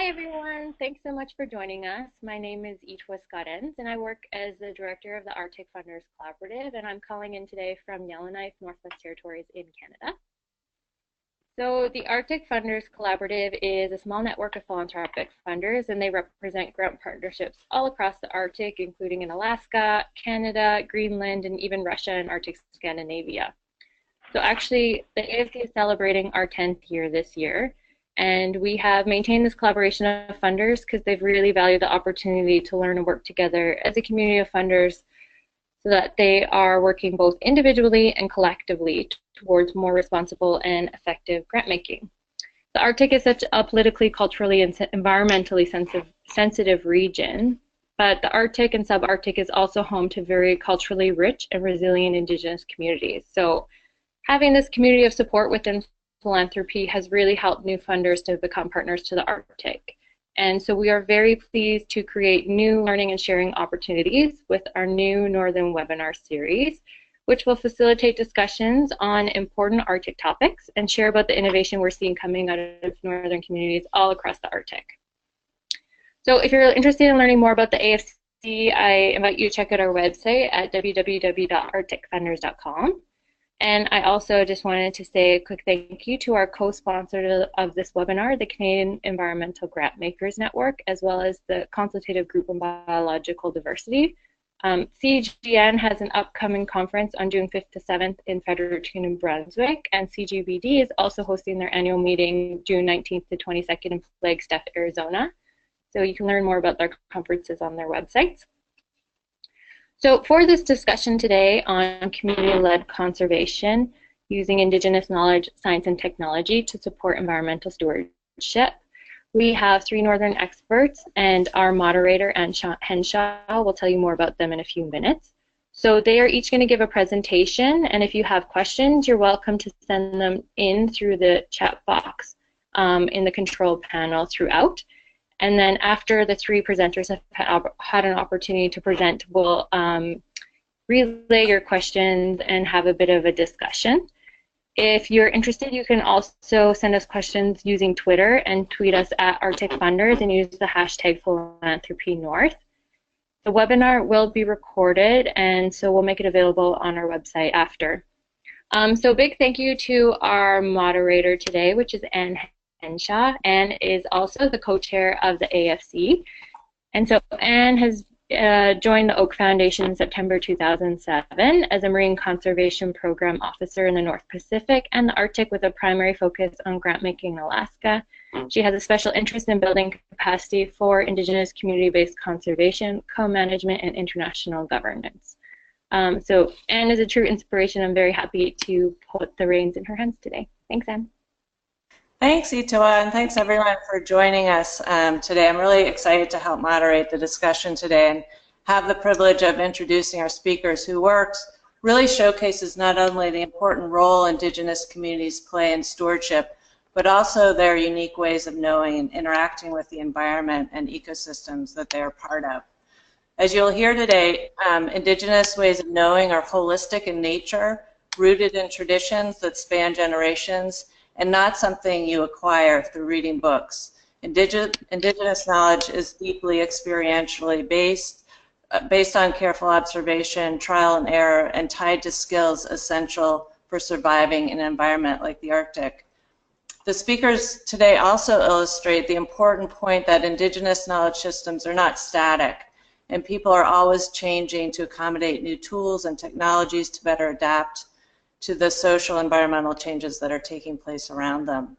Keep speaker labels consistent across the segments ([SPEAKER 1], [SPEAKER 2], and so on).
[SPEAKER 1] Hi everyone, thanks so much for joining us. My name is Ittaq and I work as the director of the Arctic Funders Collaborative, and I'm calling in today from Yellowknife, Northwest Territories in Canada. So the Arctic Funders Collaborative is a small network of philanthropic funders, and they represent grant partnerships all across the Arctic, including in Alaska, Canada, Greenland, and even Russia and Arctic Scandinavia. So actually, the AFC is celebrating our 10th year this year. And we have maintained this collaboration of funders because they've really valued the opportunity to learn and work together as a community of funders so that they are working both individually and collectively towards more responsible and effective grant making. The Arctic is such a politically, culturally, and environmentally sensitive region, but the Arctic and subarctic is also home to very culturally rich and resilient Indigenous communities. So having this community of support within philanthropy has really helped new funders to become partners to the Arctic. And so we are very pleased to create new learning and sharing opportunities with our new Northern webinar series, which will facilitate discussions on important Arctic topics and share about the innovation we're seeing coming out of Northern communities all across the Arctic. So if you're interested in learning more about the AFC, I invite you to check out our website at www.arcticfunders.com. And I also just wanted to say a quick thank you to our co-sponsor of this webinar, the Canadian Environmental Grant Makers Network, as well as the Consultative Group on Biological Diversity. CGN has an upcoming conference on June 5th to 7th in Fredericton, New Brunswick, and CGBD is also hosting their annual meeting June 19th to 22nd in Flagstaff, Arizona. So you can learn more about their conferences on their websites. So for this discussion today on community-led conservation using Indigenous knowledge, science, and technology to support environmental stewardship, we have three Northern experts, and our moderator, Henshaw, will tell you more about them in a few minutes. So they are each going to give a presentation, and if you have questions, you're welcome to send them in through the chat box in the control panel throughout. And then after the three presenters have had an opportunity to present, we'll relay your questions and have a bit of a discussion. If you're interested, you can also send us questions using Twitter and tweet us at Arctic Funders and use the hashtag #PhilanthropyNorth. The webinar will be recorded, and so we'll make it available on our website after. So big thank you to our moderator today, which is Henshaw. Anne is also the co-chair of the AFC. And so Anne has joined the Oak Foundation in September 2007 as a Marine Conservation Program Officer in the North Pacific and the Arctic with a primary focus on grant making in Alaska. She has a special interest in building capacity for Indigenous community-based conservation, co-management, and international governance. So Anne is a true inspiration. I'm very happy to put the reins in her hands today. Thanks, Anne.
[SPEAKER 2] Thanks, Ittaq, and thanks everyone for joining us today. I'm really excited to help moderate the discussion today and have the privilege of introducing our speakers whose work really showcases not only the important role Indigenous communities play in stewardship, but also their unique ways of knowing and interacting with the environment and ecosystems that they are part of. As you'll hear today, Indigenous ways of knowing are holistic in nature, rooted in traditions that span generations, and not something you acquire through reading books. Indigenous knowledge is deeply experientially based on careful observation, trial and error, and tied to skills essential for surviving in an environment like the Arctic. The speakers today also illustrate the important point that Indigenous knowledge systems are not static, and people are always changing to accommodate new tools and technologies to better adapt to the social environmental changes that are taking place around them.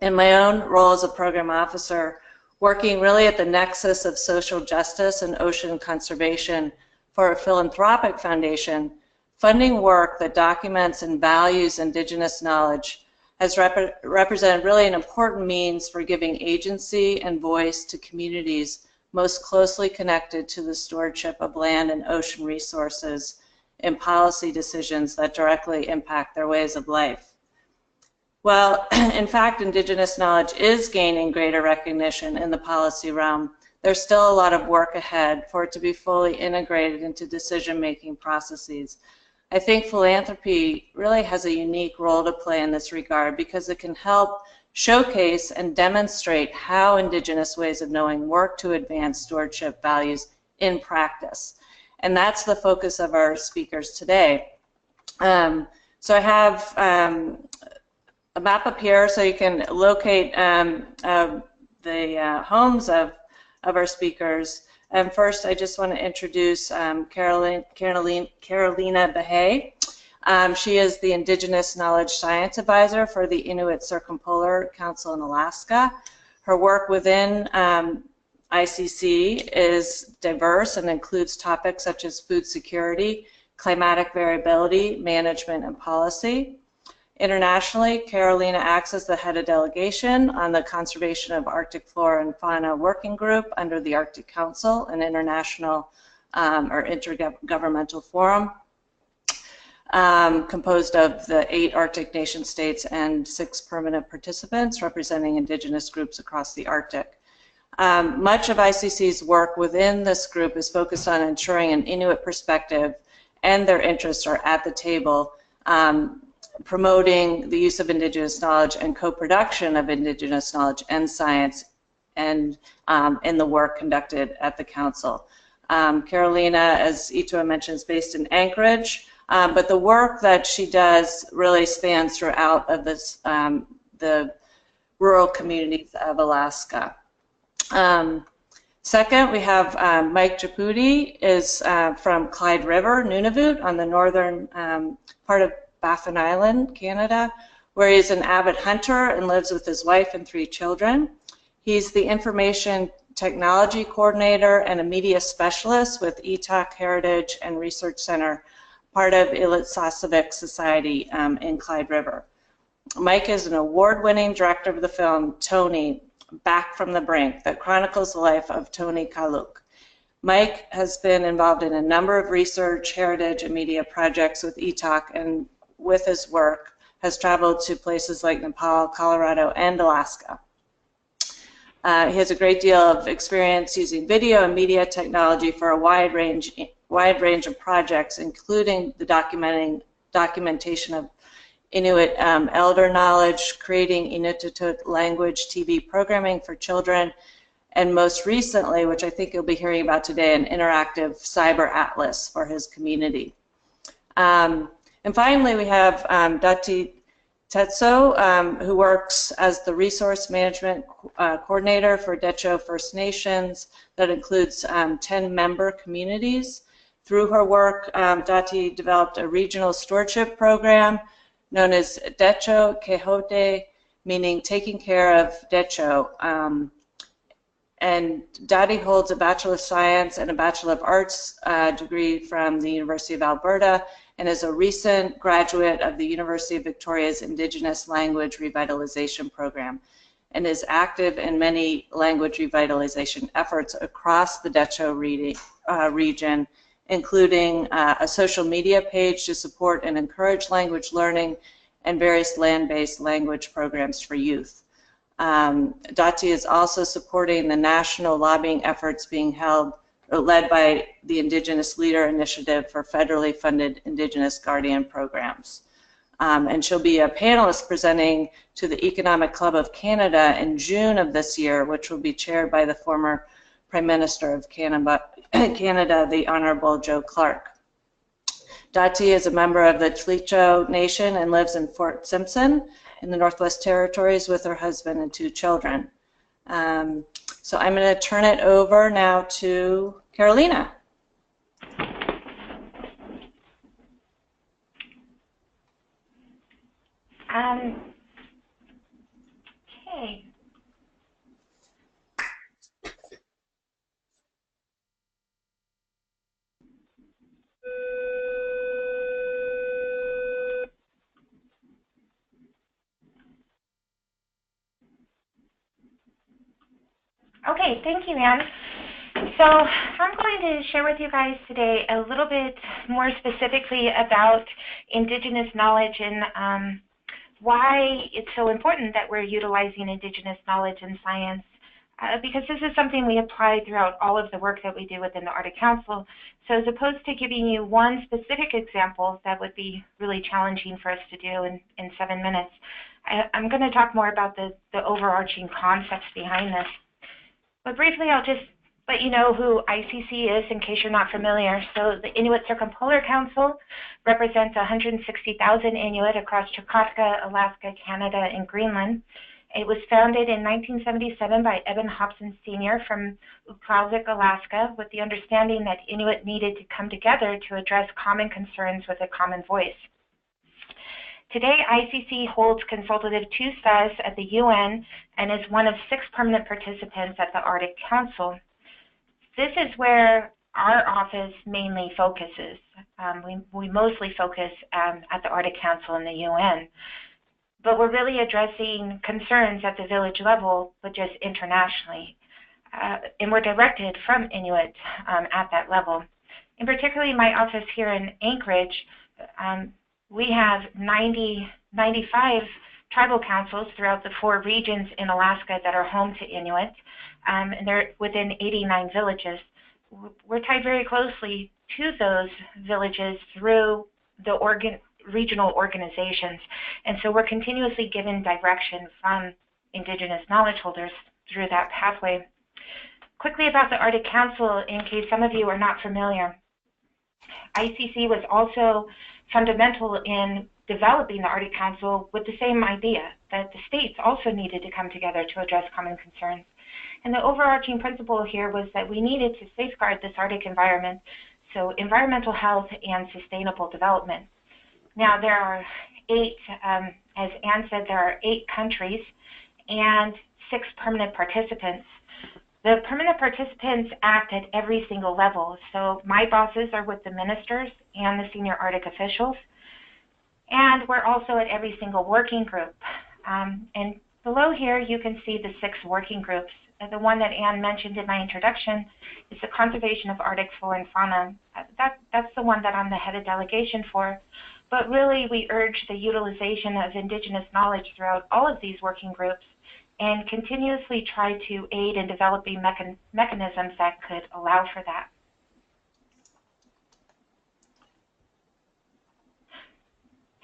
[SPEAKER 2] In my own role as a program officer, working really at the nexus of social justice and ocean conservation for a philanthropic foundation, funding work that documents and values Indigenous knowledge has represented really an important means for giving agency and voice to communities most closely connected to the stewardship of land and ocean resources in policy decisions that directly impact their ways of life. Well, in fact, Indigenous knowledge is gaining greater recognition in the policy realm. There's still a lot of work ahead for it to be fully integrated into decision-making processes. I think philanthropy really has a unique role to play in this regard because it can help showcase and demonstrate how Indigenous ways of knowing work to advance stewardship values in practice. And that's the focus of our speakers today. So I have a map up here so you can locate the homes of our speakers. And first, I just want to introduce Carolina Behe. She is the Indigenous Knowledge Science Advisor for the Inuit Circumpolar Council in Alaska. Her work within ICC is diverse and includes topics such as food security, climatic variability, management, and policy. Internationally, Carolina acts as the head of delegation on the Conservation of Arctic Flora and Fauna Working Group under the Arctic Council, an international or intergovernmental forum composed of the 8 Arctic nation states and 6 permanent participants representing Indigenous groups across the Arctic. Much of ICC's work within this group is focused on ensuring an Inuit perspective and their interests are at the table, promoting the use of Indigenous knowledge and co-production of Indigenous knowledge and science and in the work conducted at the Council. Carolina, as Ittaq mentioned, is based in Anchorage, but the work that she does really spans throughout of this, the rural communities of Alaska. Second, we have Mike Jaypoody is from Clyde River, Nunavut, on the northern part of Baffin Island, Canada, where he's an avid hunter and lives with his wife and 3 children. He's the information technology coordinator and a media specialist with Ittaq Heritage and Research Center, part of Inuit Circumpolar Society in Clyde River. Mike is an award-winning director of the film Tony, Back from the Brink, that chronicles the life of Tony Kaluk. Mike has been involved in a number of research, heritage, and media projects with Ittaq, and with his work has traveled to places like Nepal, Colorado, and Alaska. He has a great deal of experience using video and media technology for a wide range of projects, including the documentation of Inuit elder knowledge, creating Inuktitut language TV programming for children, and most recently, which I think you'll be hearing about today, an interactive cyber atlas for his community. And finally, we have Dahti Tsetso, who works as the resource management coordinator for Dehcho First Nations that includes 10 member communities. Through her work, Dahti developed a regional stewardship program known as Dehcho Quixote, meaning taking care of Dehcho. And Dahti holds a Bachelor of Science and a Bachelor of Arts degree from the University of Alberta and is a recent graduate of the University of Victoria's Indigenous Language Revitalization Program and is active in many language revitalization efforts across the Dehcho region, including a social media page to support and encourage language learning and various land-based language programs for youth. Dahti is also supporting the national lobbying efforts being led by the Indigenous Leader Initiative for federally funded Indigenous Guardian programs. And she'll be a panelist presenting to the Economic Club of Canada in June of this year, which will be chaired by the former Prime Minister of Canada, the Honorable Joe Clark. Dahti is a member of the Dehcho Nation and lives in Fort Simpson in the Northwest Territories with her husband and 2 children. So I'm going to turn it over now to Carolina.
[SPEAKER 3] Okay. Okay, thank you, Anne. So I'm going to share with you guys today a little bit more specifically about Indigenous knowledge and why it's so important that we're utilizing Indigenous knowledge and science, because this is something we apply throughout all of the work that we do within the Arctic Council. So as opposed to giving you one specific example that would be really challenging for us to do in 7 minutes, I'm going to talk more about the overarching concepts behind this. But briefly, I'll just let you know who ICC is in case you're not familiar. So the Inuit Circumpolar Council represents 160,000 Inuit across Chukotka, Alaska, Canada, and Greenland. It was founded in 1977 by Eben Hobson Sr. from Uklalvik, Alaska, with the understanding that Inuit needed to come together to address common concerns with a common voice. Today, ICC holds consultative 2 status at the UN and is one of 6 permanent participants at the Arctic Council. This is where our office mainly focuses. We mostly focus at the Arctic Council and the UN. But we're really addressing concerns at the village level, but just internationally. And we're directed from Inuit at that level. And particularly my office here in Anchorage, we have 95 tribal councils throughout the 4 regions in Alaska that are home to Inuit, and they're within 89 villages. We're tied very closely to those villages through the regional organizations, and so we're continuously given direction from Indigenous knowledge holders through that pathway. Quickly about the Arctic Council, in case some of you are not familiar, ICC was also fundamental in developing the Arctic Council with the same idea, that the states also needed to come together to address common concerns. And the overarching principle here was that we needed to safeguard this Arctic environment, so environmental health and sustainable development. Now, there are 8, as Anne said, there are 8 countries and 6 permanent participants. The permanent participants act at every single level. So my bosses are with the ministers and the senior Arctic officials. And we're also at every single working group. And below here, you can see the 6 working groups. The one that Anne mentioned in my introduction is the conservation of Arctic flora and fauna. That's the one that I'm the head of delegation for. But really, we urge the utilization of Indigenous knowledge throughout all of these working groups and continuously try to aid in developing mechanisms that could allow for that.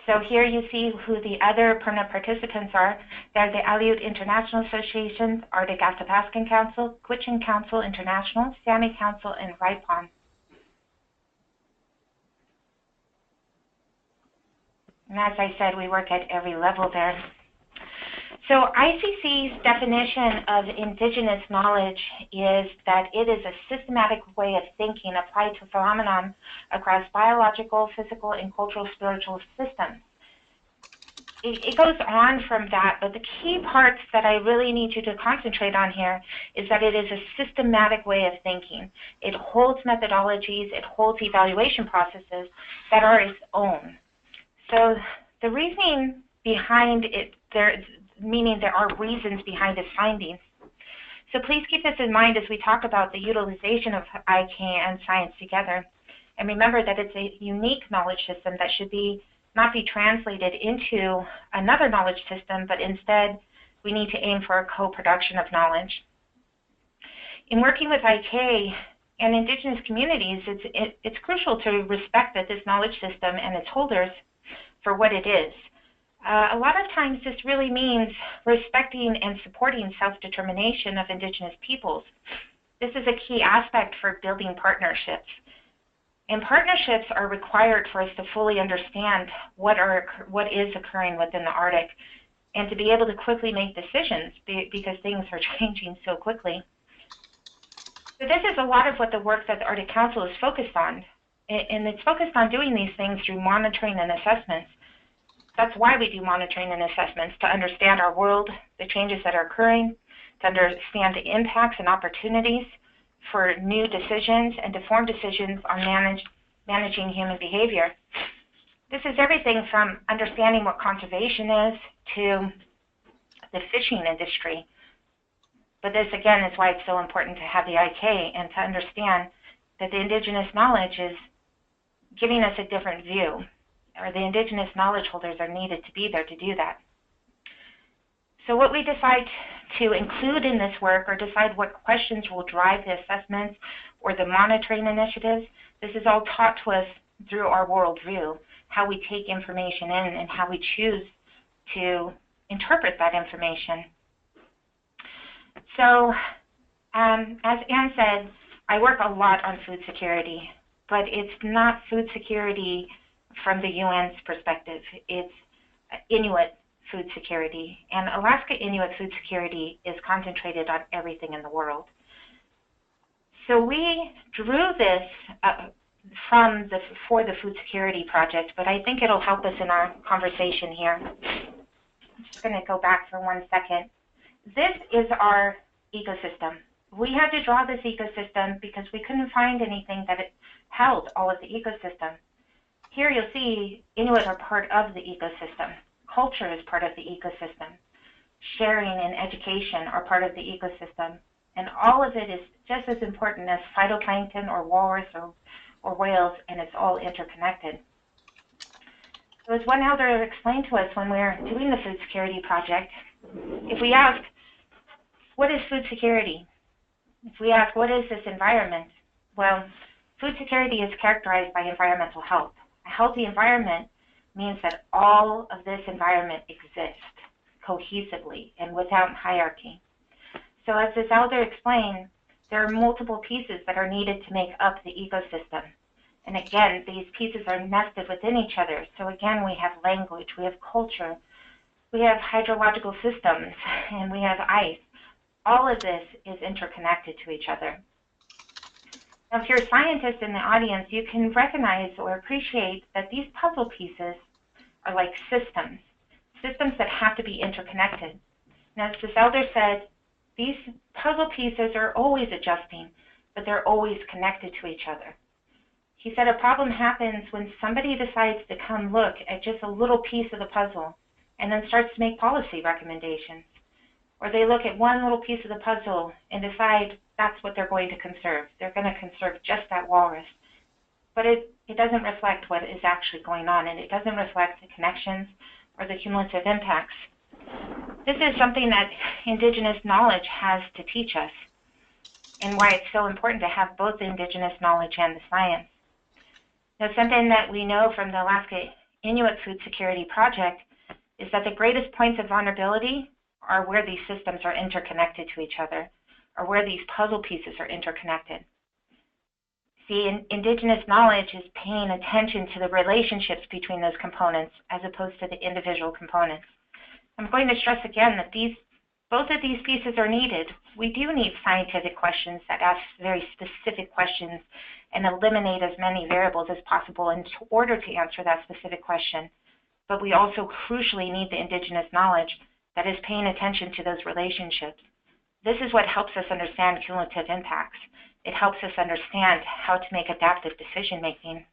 [SPEAKER 3] So here you see who the other permanent participants are. They're the Aleut International Association, Arctic Athabascan Council, Gwich'in Council International, Sami Council, and Ripon. And as I said, we work at every level there. So ICC's definition of Indigenous knowledge is that it is a systematic way of thinking applied to phenomenon across biological, physical, and cultural spiritual systems. It goes on from that, but the key parts that I really need you to concentrate on here is that it is a systematic way of thinking. It holds methodologies, it holds evaluation processes that are its own. So the reasoning behind it, meaning there are reasons behind its findings. So please keep this in mind as we talk about the utilization of IK and science together. And remember that it's a unique knowledge system that should not be translated into another knowledge system, but instead we need to aim for a co-production of knowledge. In working with IK and Indigenous communities, it's crucial to respect that this knowledge system and its holders for what it is. A lot of times this really means respecting and supporting self-determination of Indigenous peoples. This is a key aspect for building partnerships. And partnerships are required for us to fully understand what is occurring within the Arctic and to be able to quickly make decisions because things are changing so quickly. So this is a lot of what the work that the Arctic Council is focused on. And it's focused on doing these things through monitoring and assessments. That's why we do monitoring and assessments, to understand our world, the changes that are occurring, to understand the impacts and opportunities for new decisions and to form decisions on managing human behavior. This is everything from understanding what conservation is to the fishing industry. But this, again, is why it's so important to have the IK and to understand that the Indigenous knowledge is giving us a different view, or the Indigenous knowledge holders are needed to be there to do that. So what we decide to include in this work, or decide what questions will drive the assessments or the monitoring initiatives, this is all taught to us through our worldview, how we take information in and how we choose to interpret that information. So, as Anne said, I work a lot on food security, but it's not food security from the UN's perspective. It's Inuit food security, and Alaska Inuit food security is concentrated on everything in the world. So we drew this for the food security project, but I think it'll help us in our conversation here. I'm just going to go back for 1 second. This is our ecosystem. We had to draw this ecosystem because we couldn't find anything that held all of the ecosystem. Here you'll see Inuit are part of the ecosystem. Culture is part of the ecosystem. Sharing and education are part of the ecosystem. And all of it is just as important as phytoplankton or walrus or whales, and it's all interconnected. So as one elder explained to us when we were doing the food security project, if we ask, what is food security? If we ask, what is this environment? Well, food security is characterized by environmental health. A healthy environment means that all of this environment exists cohesively and without hierarchy. So as this elder explained, there are multiple pieces that are needed to make up the ecosystem. And again, these pieces are nested within each other. So again, we have language, we have culture, we have hydrological systems, and we have ice. All of this is interconnected to each other. Now, if you're a scientist in the audience, you can recognize or appreciate that these puzzle pieces are like systems that have to be interconnected. Now, as this elder said, these puzzle pieces are always adjusting, but they're always connected to each other. He said a problem happens when somebody decides to come look at just a little piece of the puzzle and then starts to make policy recommendations. Or they look at one little piece of the puzzle and decide that's what they're going to conserve. They're going to conserve just that walrus. But it doesn't reflect what is actually going on, and it doesn't reflect the connections or the cumulative impacts. This is something that Indigenous knowledge has to teach us, and why it's so important to have both the Indigenous knowledge and the science. Now, something that we know from the Alaska Inuit Food Security Project is that the greatest points of vulnerability are where these systems are interconnected to each other, or where these puzzle pieces are interconnected. See, Indigenous knowledge is paying attention to the relationships between those components as opposed to the individual components. I'm going to stress again that both of these pieces are needed. We do need scientific questions that ask very specific questions and eliminate as many variables as possible in order to answer that specific question. But we also crucially need the Indigenous knowledge that is paying attention to those relationships. This is what helps us understand cumulative impacts. It helps us understand how to make adaptive decision making.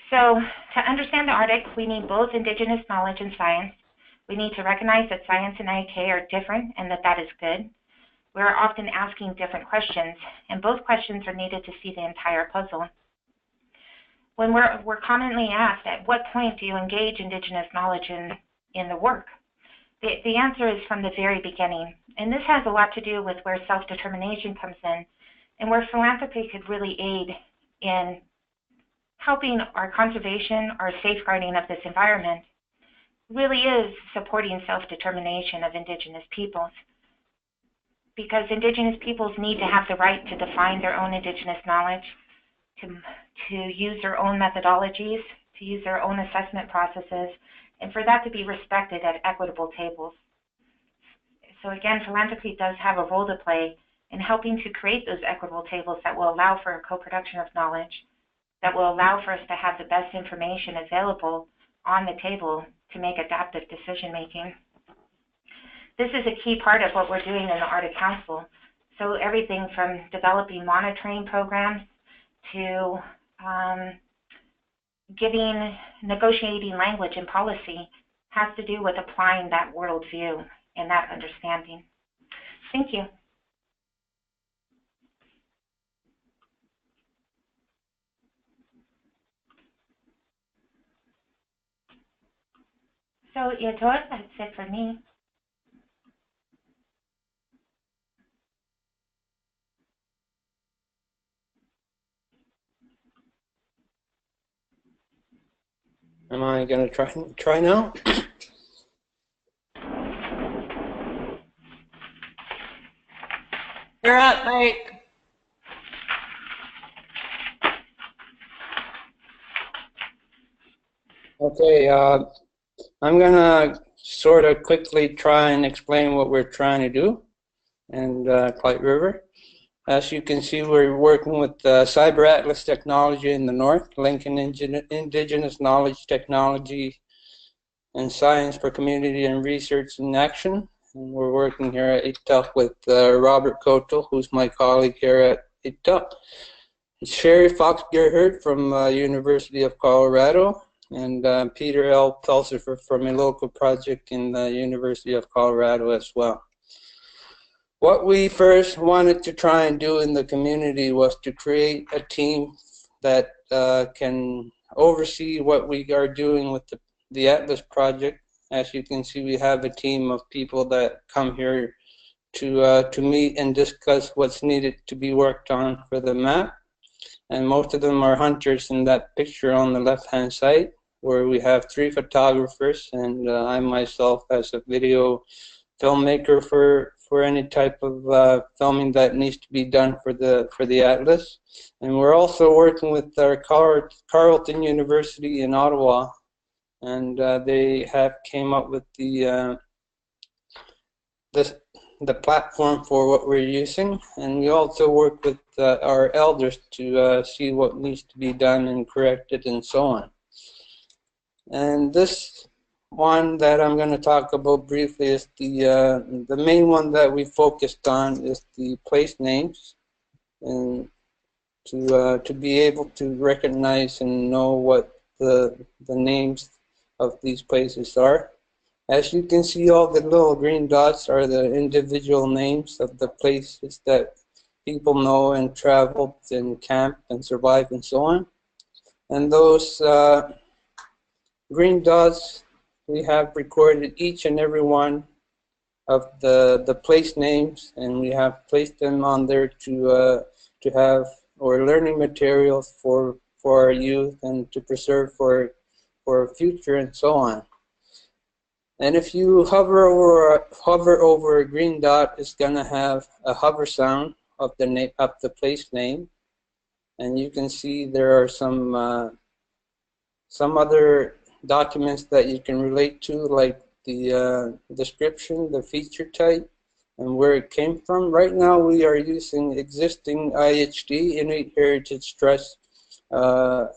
[SPEAKER 3] So to understand the Arctic, we need both Indigenous knowledge and science. We need to recognize that science and IK are different and that is good. We're often asking different questions, and both questions are needed to see the entire puzzle. When we're commonly asked, at what point do you engage Indigenous knowledge in the work? The answer is from the very beginning. And this has a lot to do with where self-determination comes in and where philanthropy could really aid in helping our conservation, our safeguarding of this environment, really is supporting self-determination of Indigenous peoples. Because Indigenous peoples need to have the right to define their own Indigenous knowledge, to use their own methodologies, to use their own assessment processes, and for that to be respected at equitable tables. So again, philanthropy does have a role to play in helping to create those equitable tables that will allow for a co-production of knowledge, that will allow for us to have the best information available on the table to make adaptive decision making. This is a key part of what we're doing in the Arctic Council. So everything from developing monitoring programs to negotiating language and policy has to do with applying that worldview and that understanding. Thank you. So, Yatoa, that's it for me.
[SPEAKER 4] Am I going to try now?
[SPEAKER 2] You're up, Mike.
[SPEAKER 4] Okay, I'm going to sort of quickly try and explain what we're trying to do in Clyde River. As you can see, we're working with Cyber Atlas technology in the north, linking Indigenous knowledge, technology, and science for community and research in action. And we're working here at Ittaq with Robert Kotel, who's my colleague here at Ittaq. Sherry Fox-Gerhardt from University of Colorado, and Peter L. Pelsifer from a local project in the University of Colorado as well. What we first wanted to try and do in the community was to create a team that can oversee what we are doing with the Atlas project. As you can see, we have a team of people that come here to meet and discuss what's needed to be worked on for the map. And most of them are hunters in that picture on the left-hand side, where we have 3 photographers, and I myself as a video filmmaker for any type of filming that needs to be done for the Atlas. And we're also working with our Carleton University in Ottawa, and they have came up with the platform for what we're using, and we also work with our elders to see what needs to be done and corrected and so on. And this one that I'm going to talk about briefly is the main one that we focused on is the place names, and to be able to recognize and know what the names of these places are. As you can see, all the little green dots are the individual names of the places that people know and traveled and camped and survived and so on. And those green dots, we have recorded each and every one of the place names, and we have placed them on there to have or learning materials for our youth and to preserve for future and so on. And if you hover over a green dot, it's going to have a hover sound of the place name, and you can see there are some other documents that you can relate to, like the description, the feature type, and where it came from. Right now, we are using existing IHD, Inuit Heritage Trust data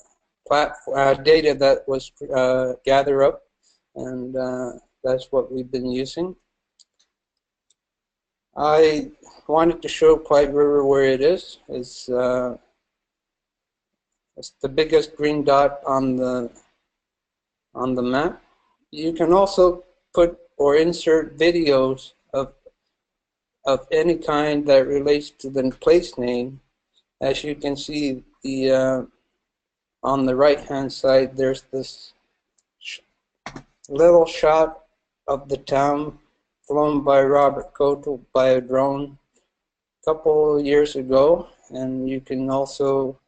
[SPEAKER 4] that was gathered up, and that's what we've been using. I wanted to show Clyde River where it is. It's the biggest green dot on the map. You can also put or insert videos of any kind that relates to the place name. As you can see, on the right-hand side, there's this little shot of the town flown by Robert Kotel by a drone a couple years ago, and you can also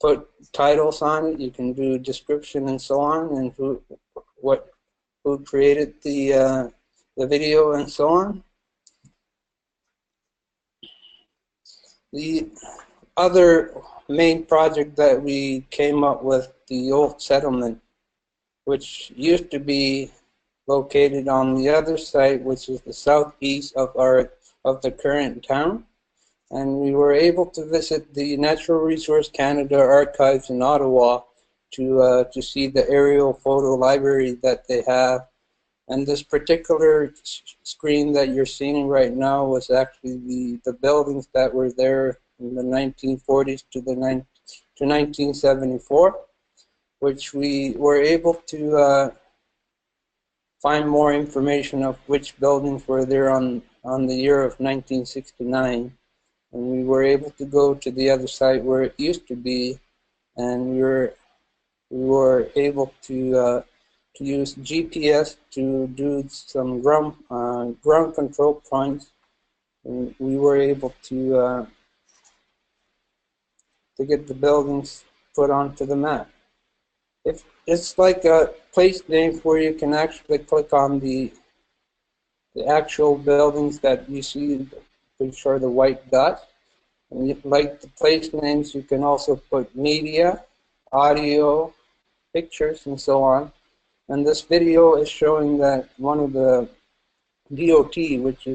[SPEAKER 4] put titles on it. You can do description and so on, and who created the video and so on. The other main project that we came up with, the old settlement, which used to be located on the other side, which is the southeast of the current town. And we were able to visit the Natural Resource Canada archives in Ottawa to see the aerial photo library that they have. And this particular screen that you're seeing right now was actually the buildings that were there in the 1940s to 1974, which we were able to find more information of which buildings were there on the year of 1969. And we were able to go to the other side where it used to be, and we were able to use GPS to do some ground control points, and we were able to get the buildings put onto the map. If it's like a place name where you can actually click on the actual buildings that you see, which are the white dots. And like the place names, you can also put media, audio, pictures, and so on. And this video is showing that one of the DOT, which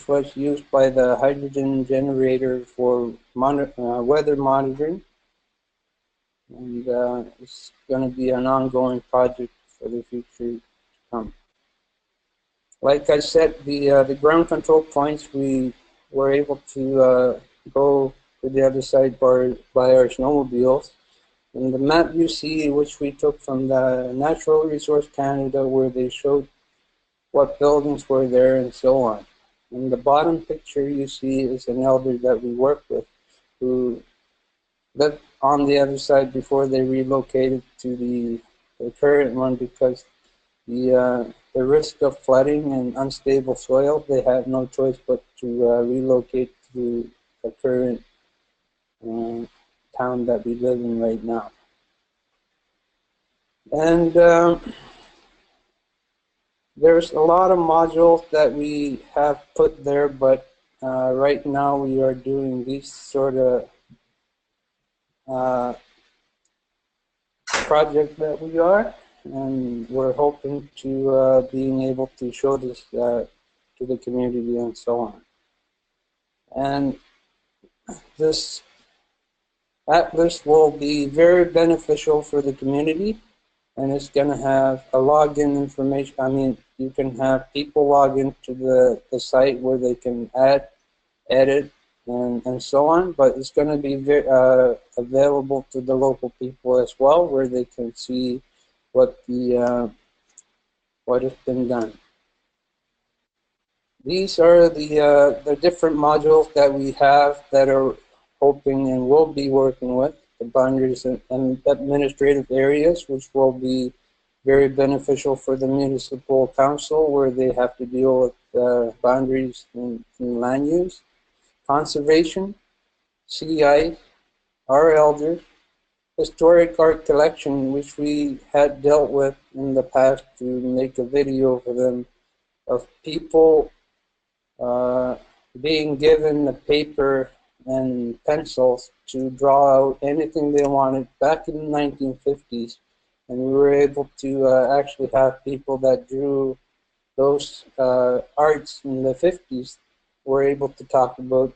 [SPEAKER 4] was used by the hydrogen generator for weather monitoring, and it's going to be an ongoing project for the future to come. Like I said, the ground control points, we were able to go to the other side by our snowmobiles. And the map you see, which we took from the Natural Resource Canada, where they showed what buildings were there and so on. And the bottom picture you see is an elder that we work with who lived on the other side before they relocated to the current one because the risk of flooding and unstable soil, they had no choice but to relocate to the current town that we live in right now. And there's a lot of modules that we have put there, but right now we are doing these sort of project that we are, and we're hoping to being able to show this to the community and so on. And this atlas will be very beneficial for the community, and it's going to have a login information. I mean, you can have people log into the site where they can add, edit, and so on, but it's going to be very, available to the local people as well, where they can see what what has been done. These are the different modules that we have that are hoping and will be working with the boundaries and administrative areas, which will be very beneficial for the municipal council, where they have to deal with boundaries and land use, conservation, CI, our elders, historic art collection, which we had dealt with in the past to make a video for them of people being given the paper and pencils to draw out anything they wanted back in the 1950s. And we were able to actually have people that drew those arts in the 50s were able to talk about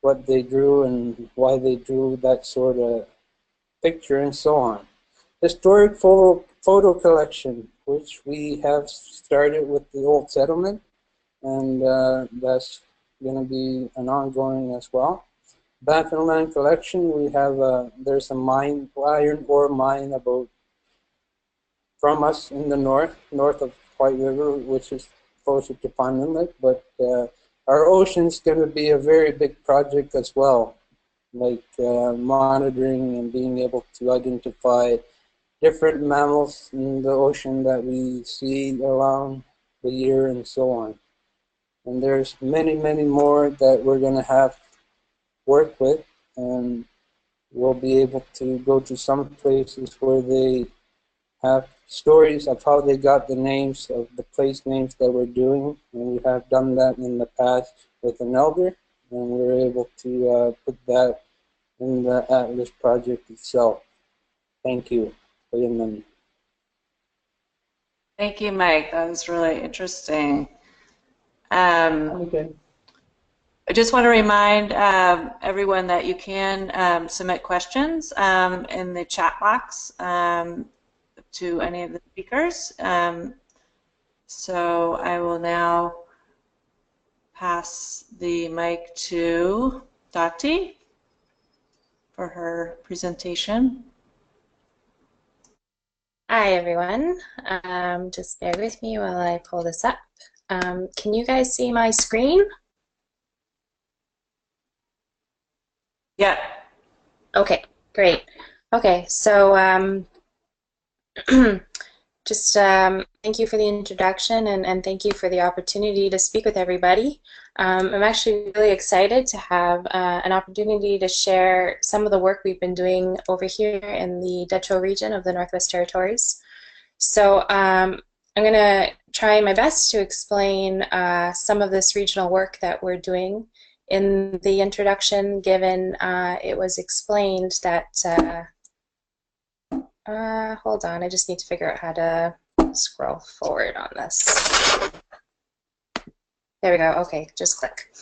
[SPEAKER 4] what they drew and why they drew that sort of picture and so on. Historic photo collection, which we have started with the old settlement, and that's going to be an ongoing as well. Back in land collection, we have there's a mine, iron ore mine about from us in the north of White River, which is closer to Pond Inlet, but our ocean's going to be a very big project as well, like monitoring and being able to identify different mammals in the ocean that we see around the year and so on. And there's many, many more that we're going to have work with, and we'll be able to go to some places where they have stories of how they got the names of the place names that we're doing, and we have done that in the past with an elder, and we're able to put that in the Atlas project itself. Thank you for your money.
[SPEAKER 2] Thank you, Mike. That was really interesting.
[SPEAKER 4] Okay.
[SPEAKER 2] I just want to remind everyone that you can submit questions in the chat box to any of the speakers. So I will now pass the mic to Dahti for her presentation.
[SPEAKER 5] Hi, everyone. Just bear with me while I pull this up. Can you guys see my screen?
[SPEAKER 2] Yeah.
[SPEAKER 5] Okay, great. Okay, so Just thank you for the introduction and thank you for the opportunity to speak with everybody. I'm actually really excited to have an opportunity to share some of the work we've been doing over here in the Dehcho region of the Northwest Territories. So I'm going to try my best to explain some of this regional work that we're doing. In the introduction given, it was explained that hold on, I just need to figure out how to scroll forward on this. There we go, okay, just click.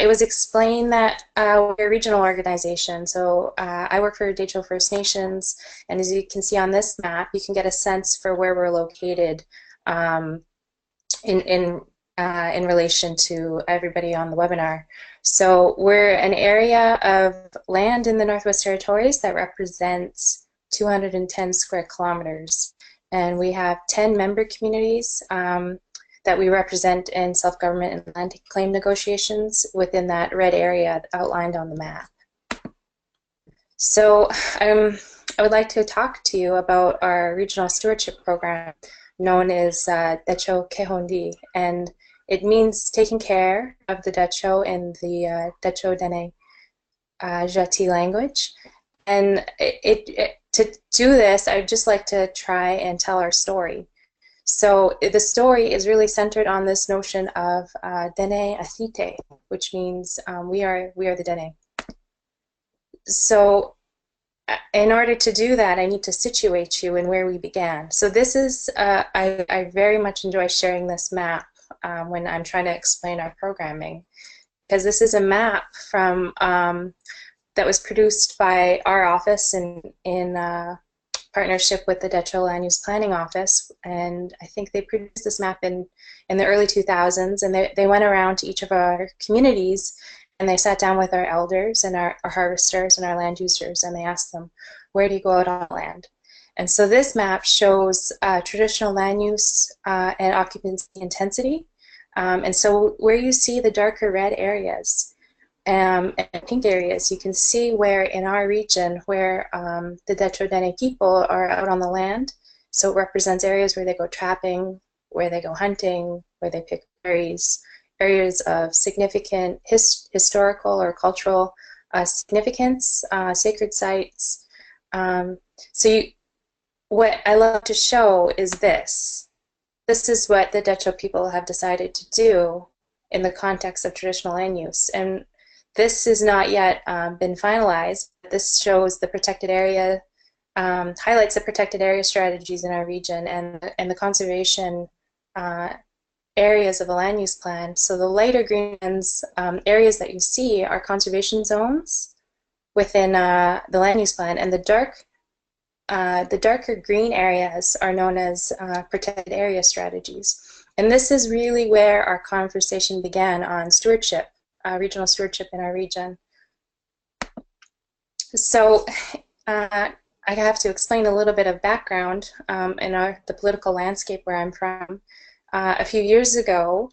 [SPEAKER 5] It was explained that we're a regional organization, so I work for Dehcho First Nations, and as you can see on this map, you can get a sense for where we're located in relation to everybody on the webinar. So we're an area of land in the Northwest Territories that represents 210 square kilometers, and we have 10 member communities that we represent in self-government and land claim negotiations within that red area outlined on the map. So I would like to talk to you about our regional stewardship program known as Dehcho Kehondi, and it means taking care of the Dehcho in the Dehcho Dene Jati language. And to do this, I'd just like to try and tell our story. So the story is really centered on this notion of Dene Athite, which means we are the Dene. So in order to do that, I need to situate you in where we began. So this is, I very much enjoy sharing this map when I'm trying to explain our programming, because this is a map from that was produced by our office in partnership with the Dehcho Land Use Planning Office, and I think they produced this map in the early 2000s, and they went around to each of our communities and they sat down with our elders and our harvesters and our land users, and they asked them, where do you go out on land? And so this map shows traditional land use and occupancy intensity, and so where you see the darker red areas and pink areas, you can see where in our region where the Dehcho Dene people are out on the land. So it represents areas where they go trapping, where they go hunting, where they pick berries, areas of significant historical or cultural significance, sacred sites. What I love to show is this. This is what the Dehcho people have decided to do in the context of traditional land use. And this has not yet been finalized. This shows the protected area, highlights the protected area strategies in our region and the conservation areas of the land use plan. So the lighter green areas that you see are conservation zones within the land use plan, and the darker green areas are known as protected area strategies. And this is really where our conversation began on stewardship. Regional stewardship in our region. So I have to explain a little bit of background in the political landscape where I'm from. A few years ago,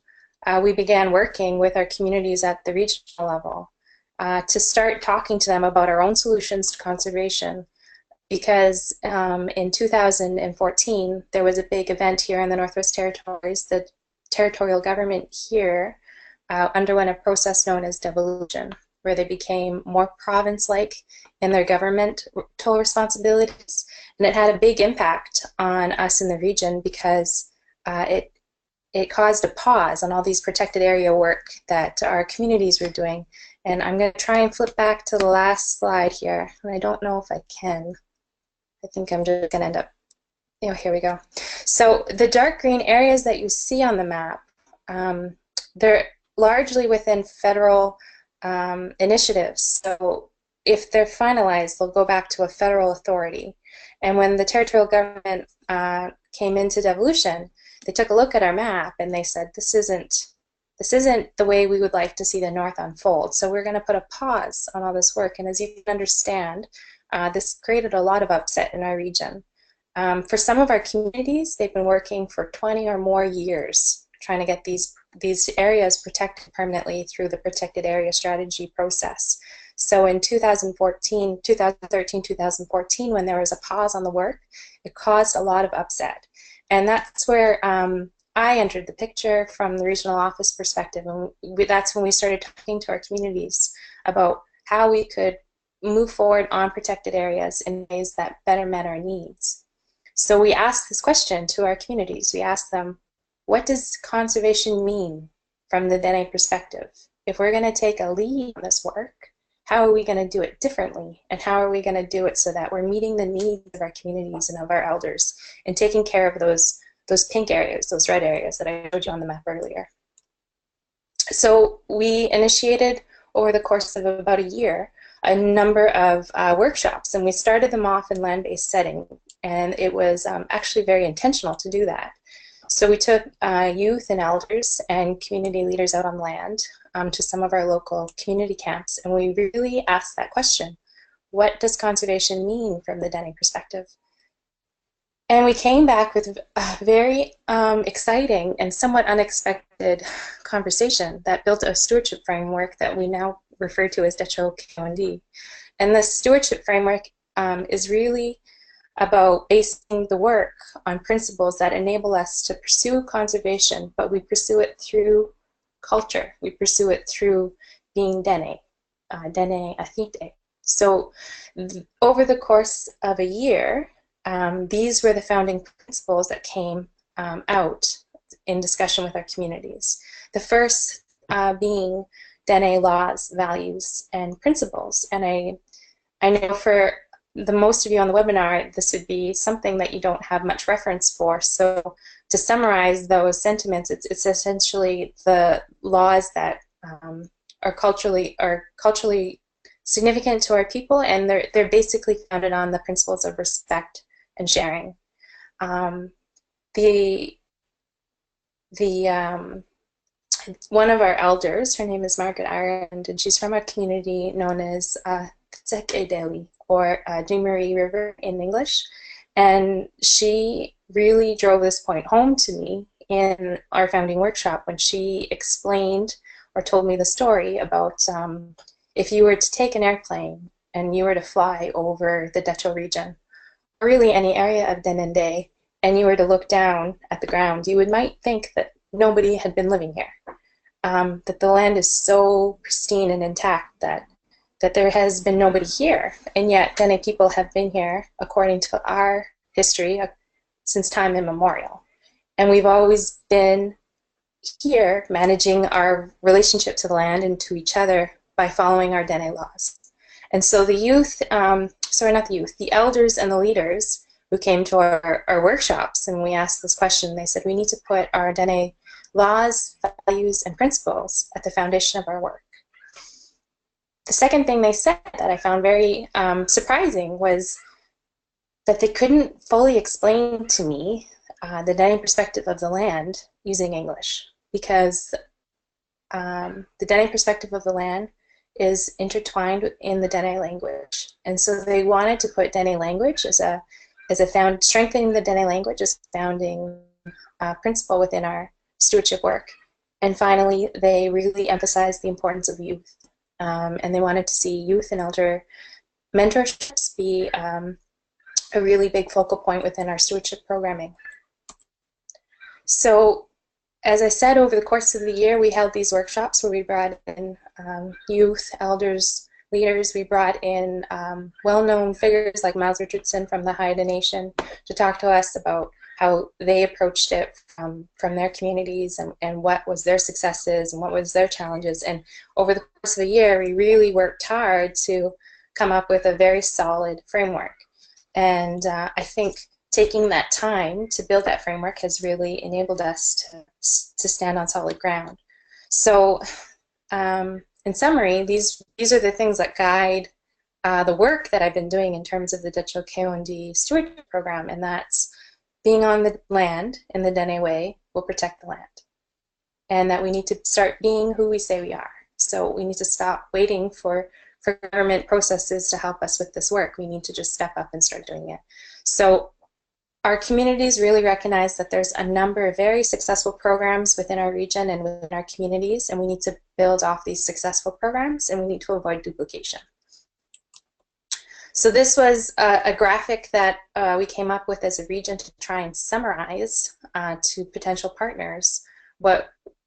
[SPEAKER 5] we began working with our communities at the regional level to start talking to them about our own solutions to conservation, because in 2014 there was a big event here in the Northwest Territories. The territorial government here underwent a process known as devolution, where they became more province-like in their governmental responsibilities, and it had a big impact on us in the region because it caused a pause on all these protected area work that our communities were doing. And I'm going to try and flip back to the last slide here, and I don't know if I can. I think I'm just going to end up, here we go. So the dark green areas that you see on the map, they're largely within federal initiatives. So if they're finalized, they'll go back to a federal authority. And when the territorial government came into devolution, they took a look at our map and they said, this isn't the way we would like to see the North unfold. So we're going to put a pause on all this work. And as you can understand, this created a lot of upset in our region. For some of our communities, they've been working for 20 or more years trying to get these areas protected permanently through the protected area strategy process. So in 2013, 2014, when there was a pause on the work, it caused a lot of upset. And that's where I entered the picture from the regional office perspective, and that's when we started talking to our communities about how we could move forward on protected areas in ways that better met our needs. So we asked this question to our communities. We asked them, what does conservation mean from the Dene perspective? If we're going to take a lead on this work, how are we going to do it differently? And how are we going to do it so that we're meeting the needs of our communities and of our elders and taking care of those pink areas, those red areas that I showed you on the map earlier? So we initiated over the course of about a year a number of workshops, and we started them off in land-based setting, and it was actually very intentional to do that. So we took youth and elders and community leaders out on land to some of our local community camps, and we really asked that question: what does conservation mean from the Dene perspective? And we came back with a very exciting and somewhat unexpected conversation that built a stewardship framework that we now refer to as Dehcho K-O-N-D. And the stewardship framework is really about basing the work on principles that enable us to pursue conservation, but we pursue it through culture. We pursue it through being Dene, Dene Athite. So over the course of a year, these were the founding principles that came out in discussion with our communities. The first being Dene laws, values, and principles. And I know for the most of you on the webinar, this would be something that you don't have much reference for. So to summarize those sentiments, it's essentially the laws that are culturally significant to our people, and they're basically founded on the principles of respect and sharing. One of our elders, her name is Margaret Ireland, and she's from a community known as Ittaq, or Jaypoody River in English, and she really drove this point home to me in our founding workshop when she explained or told me the story about if you were to take an airplane and you were to fly over the Dehcho region, or really any area of Denende, and you were to look down at the ground, you might think that nobody had been living here, that the land is so pristine and intact that there has been nobody here, and yet Dene people have been here, according to our history, since time immemorial. And we've always been here managing our relationship to the land and to each other by following our Dene laws. And so the youth, the elders and the leaders who came to our workshops, and we asked this question, they said, we need to put our Dene laws, values, and principles at the foundation of our work. The second thing they said that I found very surprising was that they couldn't fully explain to me the Dene perspective of the land using English, because the Dene perspective of the land is intertwined in the Dene language, and so they wanted to put Dene language strengthening the Dene language as a founding principle within our stewardship work. And finally, they really emphasized the importance of youth. And they wanted to see youth and elder mentorships be a really big focal point within our stewardship programming. So, as I said, over the course of the year, we held these workshops where we brought in youth, elders, leaders. We brought in well-known figures like Miles Richardson from the Haida Nation to talk to us about how they approached it from their communities, and what was their successes and what was their challenges. And over the course of the year, we really worked hard to come up with a very solid framework. And I think taking that time to build that framework has really enabled us to stand on solid ground. So in summary, these are the things that guide the work that I've been doing in terms of the Dehcho K-O-N-D stewardship program, and that's being on the land in the Dene way will protect the land, and that we need to start being who we say we are. So we need to stop waiting for government processes to help us with this work. We need to just step up and start doing it. So our communities really recognize that there's a number of very successful programs within our region and within our communities, and we need to build off these successful programs, and we need to avoid duplication. So this was a graphic that we came up with as a region to try and summarize to potential partners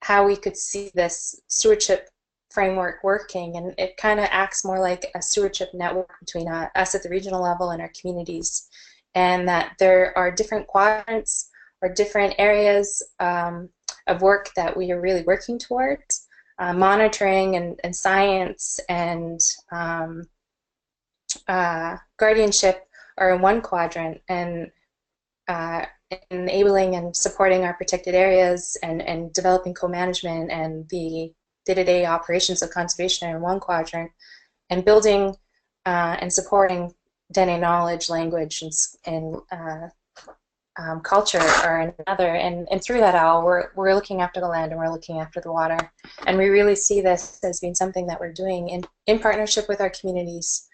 [SPEAKER 5] how we could see this stewardship framework working, and it kind of acts more like a stewardship network between us at the regional level and our communities, and that there are different quadrants or different areas of work that we are really working towards. Monitoring and science and guardianship are in one quadrant, and enabling and supporting our protected areas and developing co-management and the day-to-day operations of conservation are in one quadrant, and building and supporting Dene knowledge, language, and culture are another. And through that all, we're looking after the land and we're looking after the water. And we really see this as being something that we're doing in partnership with our communities.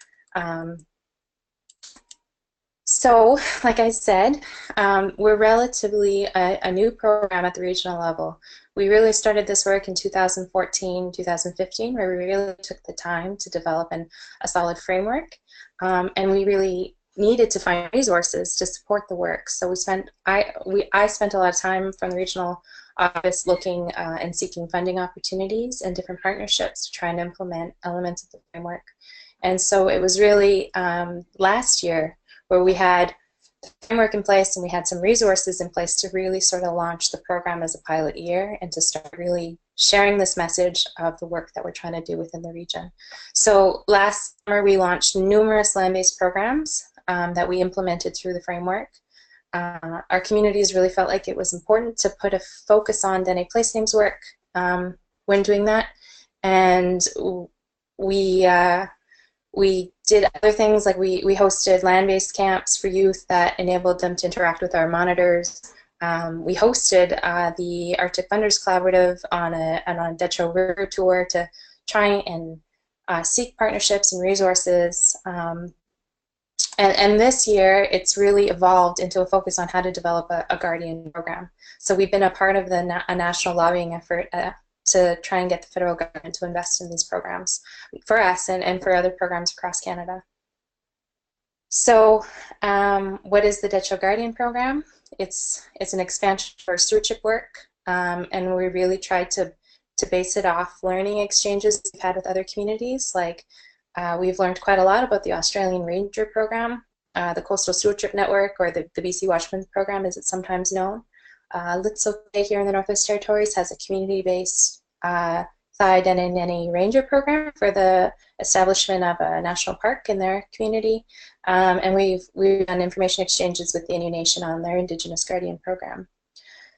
[SPEAKER 5] So, like I said, we're relatively a new program at the regional level. We really started this work in 2014, 2015, where we really took the time to develop a solid framework, and we really needed to find resources to support the work. So I spent a lot of time from the regional office looking and seeking funding opportunities and different partnerships to try and implement elements of the framework. And so it was really last year where we had the framework in place and we had some resources in place to really sort of launch the program as a pilot year and to start really sharing this message of the work that we're trying to do within the region. So last summer we launched numerous land-based programs that we implemented through the framework. Our communities really felt like it was important to put a focus on Dene place names work when doing that, and we did other things, like we hosted land-based camps for youth that enabled them to interact with our monitors. We hosted the Arctic Funders Collaborative on a Dehcho River tour to try and seek partnerships and resources. And this year, it's really evolved into a focus on how to develop a guardian program. So we've been a part of a national lobbying effort to try and get the federal government to invest in these programs for us and for other programs across Canada. So what is the Dehcho Guardian Program? It's an expansion for stewardship work, and we really tried to base it off learning exchanges we've had with other communities. Like we've learned quite a lot about the Australian Ranger Program, the Coastal Stewardship Network, or the BC Watchman Program as it's sometimes known. Litso here in the Northwest Territories has a community-based Thai Dene Nene Ranger program for the establishment of a national park in their community, and we've done information exchanges with the Inuit Nation on their Indigenous Guardian program.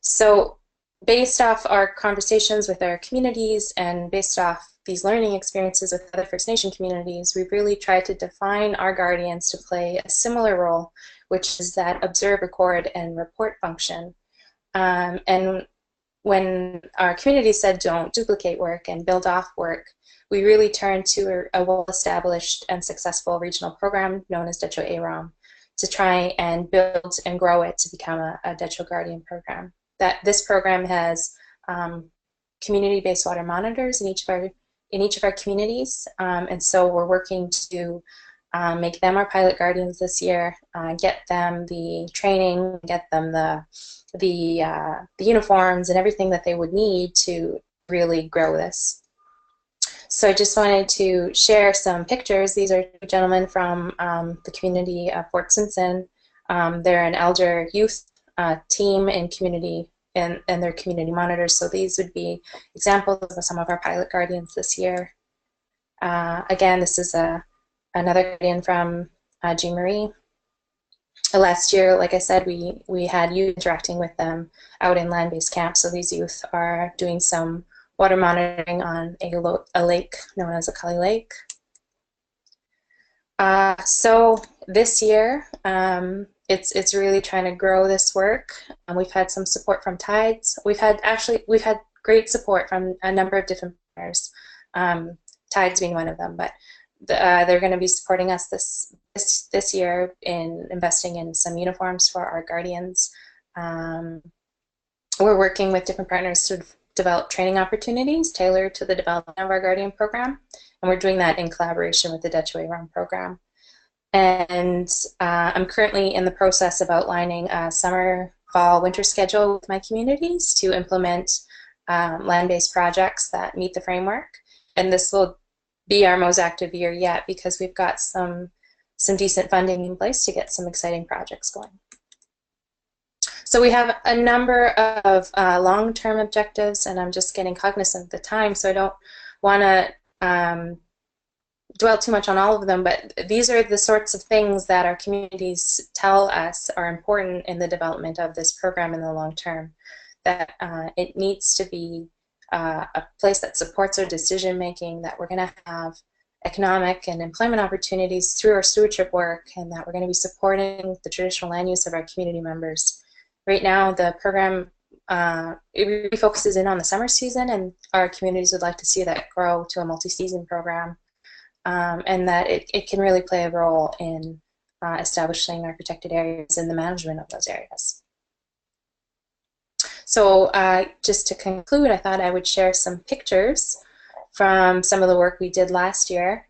[SPEAKER 5] So based off our conversations with our communities and based off these learning experiences with other First Nation communities, we've really tried to define our guardians to play a similar role, which is that observe, record, and report function. And when our community said don't duplicate work and build off work, we really turned to a well-established and successful regional program known as Dehcho AROM to try and build and grow it to become a Dehcho Guardian program. This program has community-based water monitors in each of our communities, and so we're working to make them our pilot guardians this year, get them the training, get them the uniforms and everything that they would need to really grow this. So I just wanted to share some pictures. These are two gentlemen from the community of Fort Simpson. They're an elder youth team in community and their community monitors. So these would be examples of some of our pilot guardians this year. Again, this is another guardian from Jean Marie. Last year, like I said, we had youth interacting with them out in land-based camps. So these youth are doing some water monitoring on a lake known as a Cully Lake. So this year, it's really trying to grow this work. We've had some support from Tides. We've had great support from a number of different partners. Tides being one of them, but they're going to be supporting us this year in investing in some uniforms for our guardians. We're working with different partners to develop training opportunities tailored to the development of our guardian program, and we're doing that in collaboration with the Dehcho AROM program. And I'm currently in the process of outlining a summer, fall, winter schedule with my communities to implement land-based projects that meet the framework. And this will be our most active year yet because we've got some decent funding in place to get some exciting projects going. So we have a number of long-term objectives, and I'm just getting cognizant of the time, so I don't want to dwell too much on all of them, but these are the sorts of things that our communities tell us are important in the development of this program in the long term. That it needs to be a place that supports our decision making, that we're going to have economic and employment opportunities through our stewardship work, and that we're going to be supporting the traditional land use of our community members. Right now, the program it really focuses in on the summer season, and our communities would like to see that grow to a multi-season program, and that it can really play a role in establishing our protected areas and the management of those areas. So just to conclude, I thought I would share some pictures from some of the work we did last year.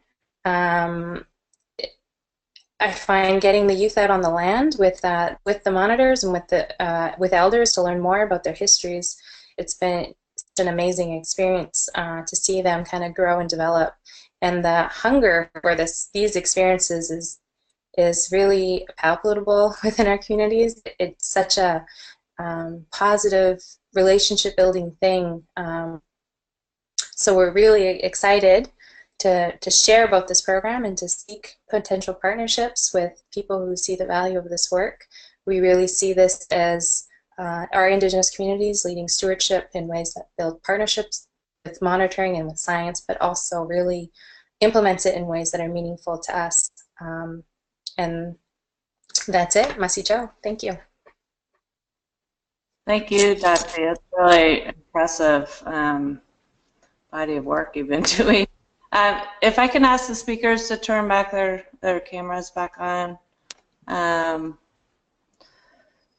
[SPEAKER 5] I find getting the youth out on the land with the monitors and with elders to learn more about their histories, it's been an amazing experience to see them kind of grow and develop. And the hunger for these experiences is really palpable within our communities. It's such a positive relationship building thing. So we're really excited to share about this program and to seek potential partnerships with people who see the value of this work. We really see this as our Indigenous communities leading stewardship in ways that build partnerships with monitoring and with science, but also really implements it in ways that are meaningful to us. And that's it. Masi Joe. Thank you.
[SPEAKER 2] Thank you, Dahti. It's really impressive body of work you've been doing. If I can ask the speakers to turn back their cameras back on. And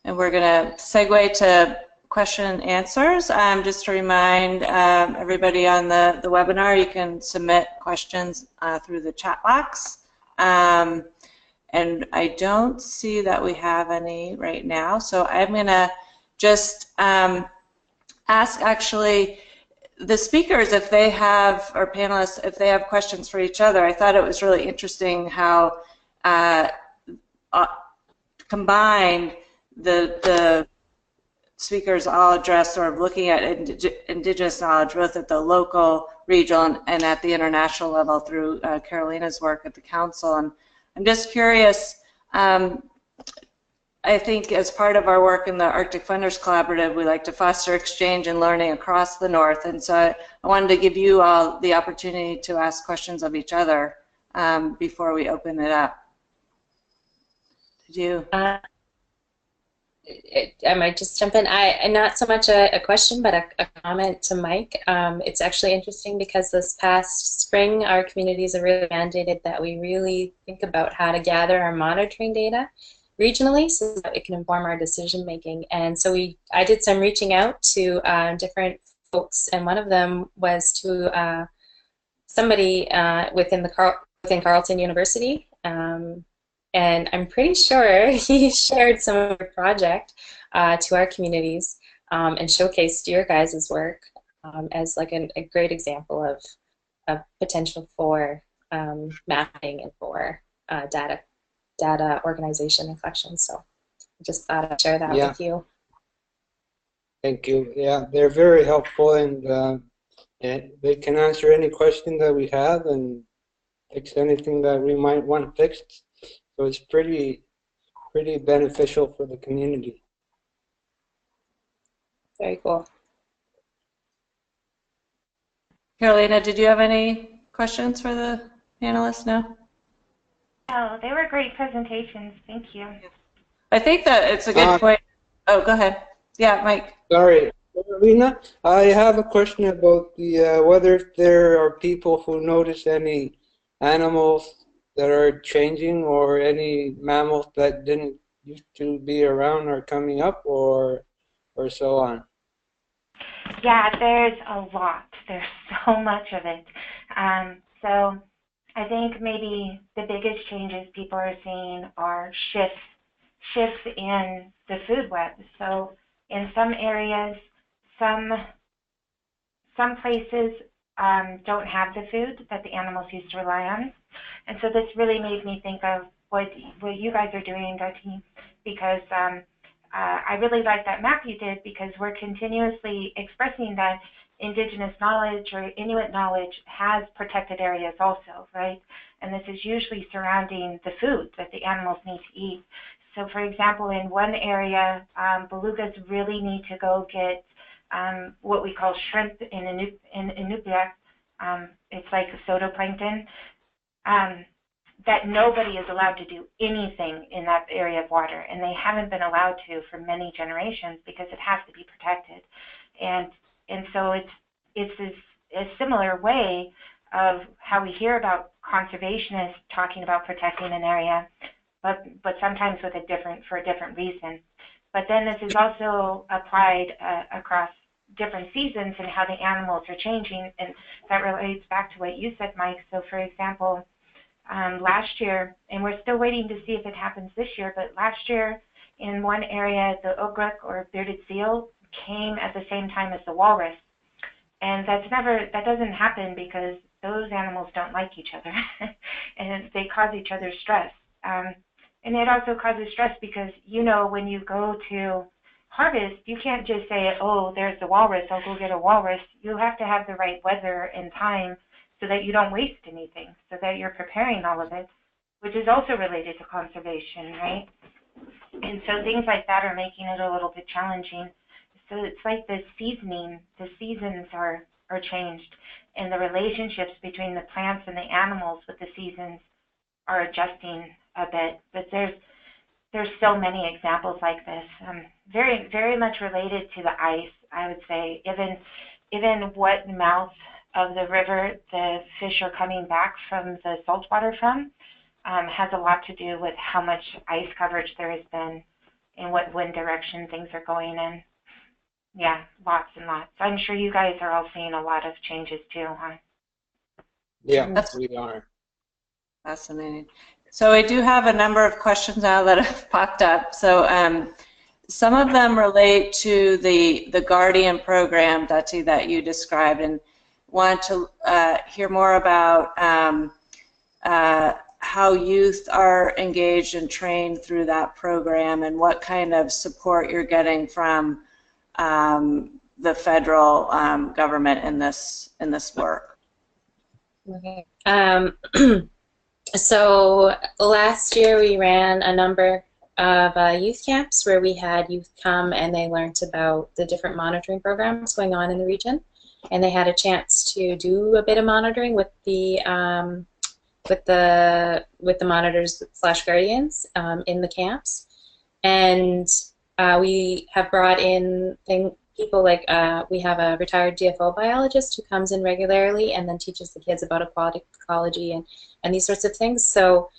[SPEAKER 2] we're going to segue to question and answers. Just to remind everybody on the webinar, you can submit questions through the chat box. And I don't see that we have any right now, so I'm going to just ask actually the speakers if they have, or panelists, if they have questions for each other. I thought it was really interesting how combined the speakers all address sort of looking at Indigenous knowledge both at the local, regional, and at the international level through Carolina's work at the council. And I'm just curious, I think as part of our work in the Arctic Funders Collaborative, we like to foster exchange and learning across the North. And so I wanted to give you all the opportunity to ask questions of each other before we open it up. Did you?
[SPEAKER 5] I might just jump in. Not so much a question, but a comment to Mike. It's actually interesting because this past spring, our communities have really mandated that we really think about how to gather our monitoring data regionally so that it can inform our decision making. And so I did some reaching out to different folks, and one of them was to somebody within Carleton University. And I'm pretty sure he shared some of the project to our communities and showcased your guys' work as like a great example of potential for mapping and for data organization and collection. So I just thought I'd share that with you.
[SPEAKER 4] Thank you. Yeah, they're very helpful, and they can answer any question that we have and fix anything that we might want fixed. So it's pretty beneficial for the community.
[SPEAKER 5] Very cool.
[SPEAKER 2] Carolina, did you have any questions for the panelists? No?
[SPEAKER 3] Oh, they were great presentations. Thank you.
[SPEAKER 2] I think that it's a good point. Oh, go ahead. Yeah, Mike.
[SPEAKER 4] Sorry. Carolina, I have a question about the whether there are people who notice any animals that are changing, or any mammals that didn't used to be around are coming up, or so on.
[SPEAKER 3] Yeah, there's a lot. There's so much of it. So I think maybe the biggest changes people are seeing are shifts in the food web. So in some areas, some places don't have the food that the animals used to rely on. And so this really made me think of what you guys are doing, Dahti, because I really like that map you did, because we're continuously expressing that Indigenous knowledge or Inuit knowledge has protected areas also, right? And this is usually surrounding the food that the animals need to eat. So for example, in one area, belugas really need to go get what we call shrimp in Inuit. It's like phytoplankton. That nobody is allowed to do anything in that area of water, and they haven't been allowed to for many generations because it has to be protected. And so it's a similar way of how we hear about conservationists talking about protecting an area, but sometimes with for a different reason. But then this is also applied across different seasons and how the animals are changing, and that relates back to what you said, Mike. So for example, last year, and we're still waiting to see if it happens this year, but last year in one area, the ogre or bearded seal came at the same time as the walrus. And that doesn't happen because those animals don't like each other and they cause each other stress. And it also causes stress because, you know, when you go to harvest, you can't just say, oh, there's the walrus, I'll go get a walrus. You have to have the right weather and time so that you don't waste anything, so that you're preparing all of it, which is also related to conservation, right? And so things like that are making it a little bit challenging. So it's like the seasons are changed, and the relationships between the plants and the animals with the seasons are adjusting a bit. But there's so many examples like this, very, very much related to the ice, I would say. Even what mouth of the river the fish are coming back from the saltwater from has a lot to do with how much ice coverage there has been and what wind direction things are going in. Yeah, lots and lots. I'm sure you guys are all seeing a lot of changes too, huh?
[SPEAKER 4] Yeah, we are.
[SPEAKER 2] Fascinating. So I do have a number of questions now that have popped up. So some of them relate to the Guardian program, Dahti, that you described, and want to hear more about how youth are engaged and trained through that program, and what kind of support you're getting from the federal government in this work.
[SPEAKER 5] Okay. So last year we ran a number of youth camps where we had youth come and they learned about the different monitoring programs going on in the region, and they had a chance to do a bit of monitoring with the monitors / guardians in the camps. And we have brought in people like we have a retired DFO biologist who comes in regularly and then teaches the kids about aquatic ecology and these sorts of things. So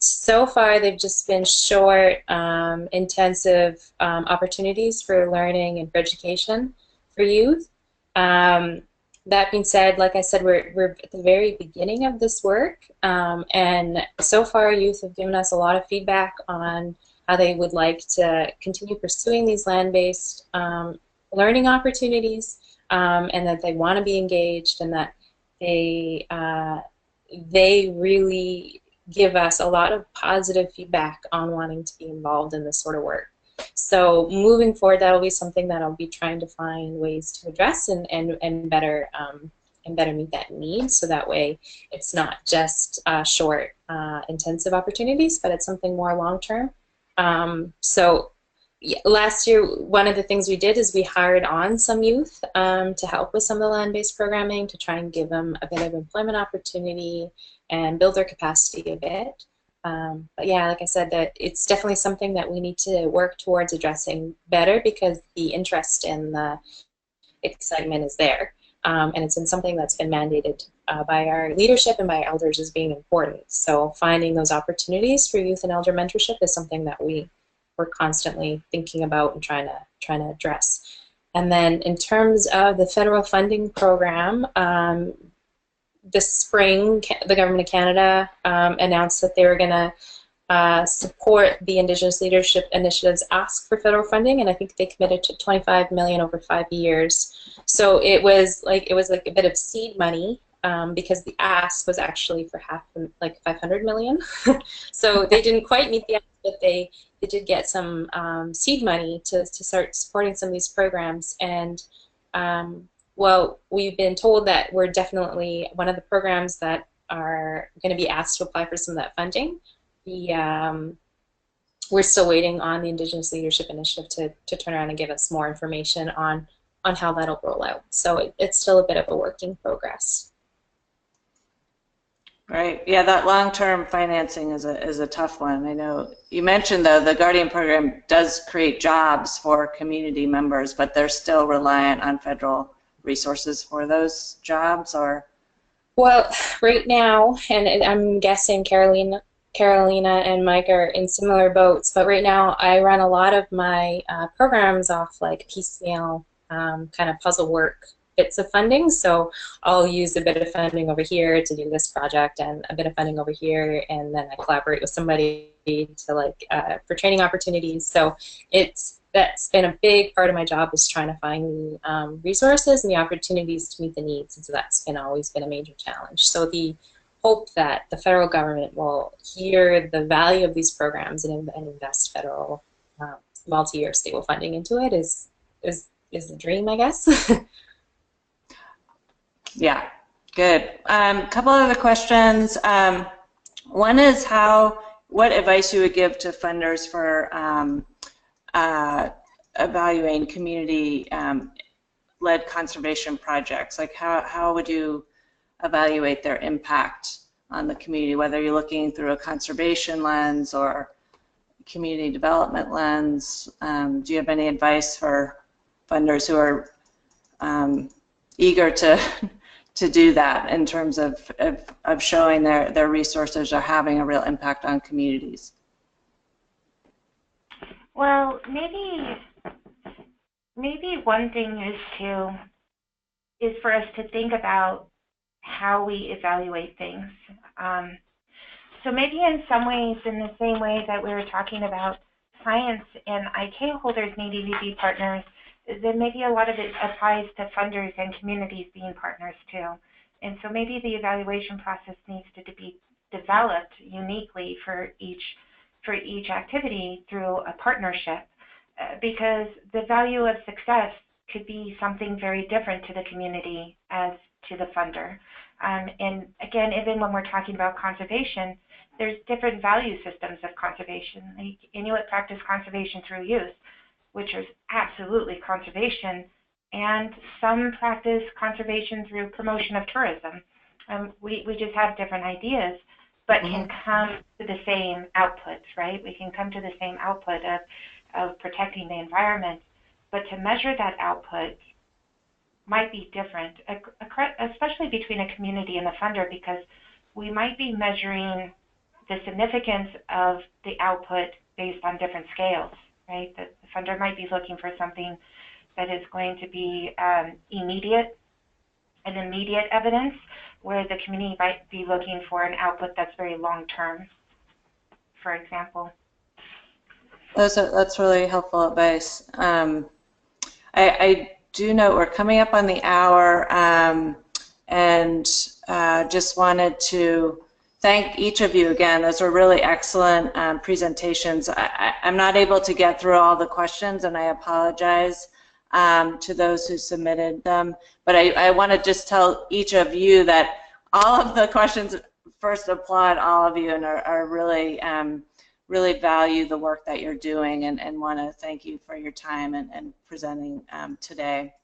[SPEAKER 5] so far they've just been short, intensive opportunities for learning and for education for youth. That being said, like I said, we're at the very beginning of this work, and so far youth have given us a lot of feedback on how they would like to continue pursuing these land-based learning opportunities, and that they want to be engaged, and that they really give us a lot of positive feedback on wanting to be involved in this sort of work. So moving forward, that'll be something that I'll be trying to find ways to address and better meet that need, so that way it's not just short, intensive opportunities, but it's something more long-term. So yeah, last year, one of the things we did is we hired on some youth to help with some of the land-based programming, to try and give them a bit of employment opportunity and build their capacity a bit. But yeah, like I said, that it's definitely something that we need to work towards addressing better, because the interest and the excitement is there. And it's been something that's been mandated by our leadership and by our elders as being important. So finding those opportunities for youth and elder mentorship is something that we're constantly thinking about and trying to address. And then in terms of the federal funding program, this spring, the Government of Canada announced that they were going to support the Indigenous Leadership Initiative's ask for federal funding, and I think they committed to $25 million over 5 years. So it was like a bit of seed money because the ask was actually for like 500 million. So they didn't quite meet the ask, but they did get some seed money to start supporting some of these programs. And well, we've been told that we're definitely one of the programs that are going to be asked to apply for some of that funding. We're still waiting on the Indigenous Leadership Initiative to turn around and give us more information on how that'll roll out. So it's still a bit of a work in progress.
[SPEAKER 2] Right. Yeah, that long-term financing is a tough one. I know you mentioned, though, the Guardian program does create jobs for community members, but they're still reliant on federal resources for those jobs, or? Well,
[SPEAKER 5] right now, and I'm guessing Carolina and Mike are in similar boats, but right now I run a lot of my programs off like piecemeal kind of puzzle work bits of funding. So I'll use a bit of funding over here to do this project and a bit of funding over here, and then I collaborate with somebody to like for training opportunities. So that's been a big part of my job, is trying to find the resources and the opportunities to meet the needs, and so that's always been a major challenge. So the hope that the federal government will hear the value of these programs and invest federal multi-year stable funding into it is the dream, I guess.
[SPEAKER 2] Yeah, good. Couple other questions. One is what advice you would give to funders for evaluating community-led conservation projects. Like how would you evaluate their impact on the community, whether you're looking through a conservation lens or community development lens? Do you have any advice for funders who are eager to do that in terms of showing their resources are having a real impact on communities?
[SPEAKER 3] Well, maybe one thing is for us to think about how we evaluate things. So maybe in some ways, in the same way that we were talking about science and IK holders needing to be partners, then maybe a lot of it applies to funders and communities being partners too. And so maybe the evaluation process needs to be developed uniquely for each activity through a partnership, because the value of success could be something very different to the community as to the funder. And again, even when we're talking about conservation, there's different value systems of conservation. Like Inuit practice conservation through use, which is absolutely conservation, and some practice conservation through promotion of tourism. We just have different ideas, but can come to the same outputs, right? We can come to the same output of protecting the environment, but to measure that output might be different, especially between a community and a funder, because we might be measuring the significance of the output based on different scales, right? The funder might be looking for something that is going to be immediate evidence, where the community might be looking for an output that's very long-term, for example.
[SPEAKER 2] That's really helpful advice. I do note we're coming up on the hour, and just wanted to thank each of you again. Those were really excellent presentations. I'm not able to get through all the questions, and I apologize to those who submitted them. But I want to just tell each of you that all of the questions, first applaud all of you, and are really really value the work that you're doing, and want to thank you for your time and presenting today.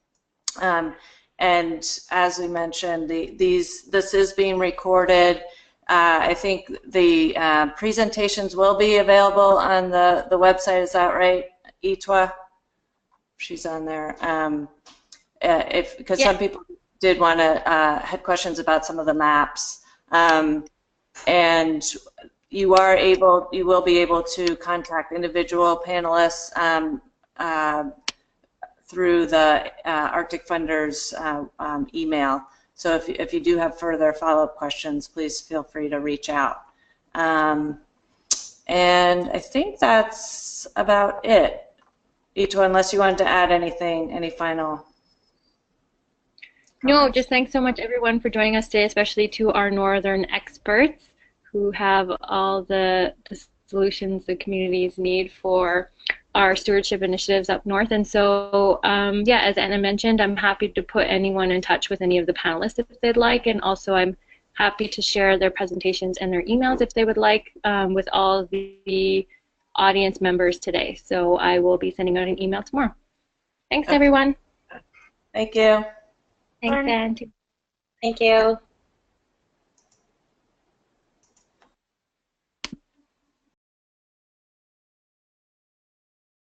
[SPEAKER 2] And as we mentioned, this is being recorded. I think the presentations will be available on the website. Is that right, Itwa? She's on there. Because some people did want to had questions about some of the maps, and you will be able to contact individual panelists through the Arctic Funders email. So if you do have further follow-up questions, please feel free to reach out. And I think that's about it. Ito, unless you wanted to add anything, any final comments?
[SPEAKER 1] No, just thanks so much everyone for joining us today, especially to our northern experts who have all the solutions the communities need for our stewardship initiatives up north. And so, yeah, as Anna mentioned, I'm happy to put anyone in touch with any of the panelists if they'd like, and also I'm happy to share their presentations and their emails if they would like with all the audience members today. So I will be sending out an email tomorrow. Thanks, everyone.
[SPEAKER 2] Thank you.
[SPEAKER 1] Thanks, Anne.
[SPEAKER 5] Thank you.